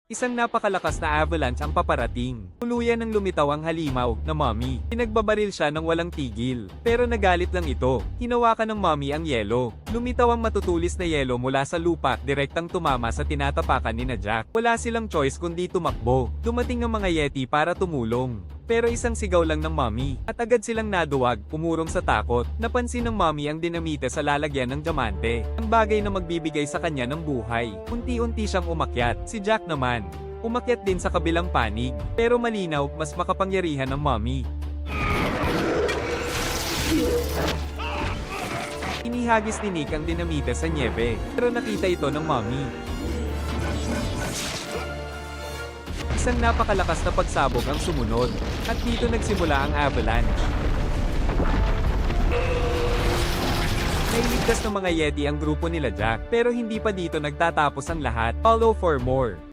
Isang napakalakas na avalanche ang paparating. Tuluyan ng lumitaw ang halimaw na mommy. Pinagbabaril siya ng walang tigil. Pero nagalit lang ito. Hinawakan ng mommy ang yelo. Lumitaw ang matutulis na yelo mula sa lupa, direktang tumama sa tinatapakan ni Jack. Wala silang choice kundi tumakbo. Dumating ang mga yeti para tumulong. Pero isang sigaw lang ng mommy, at agad silang naduwag, pumurong sa takot. Napansin ng mommy ang dinamite sa lalagyan ng diamante, ang bagay na magbibigay sa kanya ng buhay. Unti-unti siyang umakyat. Si Jack naman, umakyat din sa kabilang panig. Pero malinaw, mas makapangyarihan ng mommy. Inihagis ni Nick ang dinamite sa niebe, pero nakita ito ng mommy. Isang napakalakas na pagsabog ang sumunod, at dito nagsimula ang avalanche. Nailigtas ng mga Yeti ang grupo nila Jack, pero hindi pa dito nagtatapos ang lahat. Follow for more.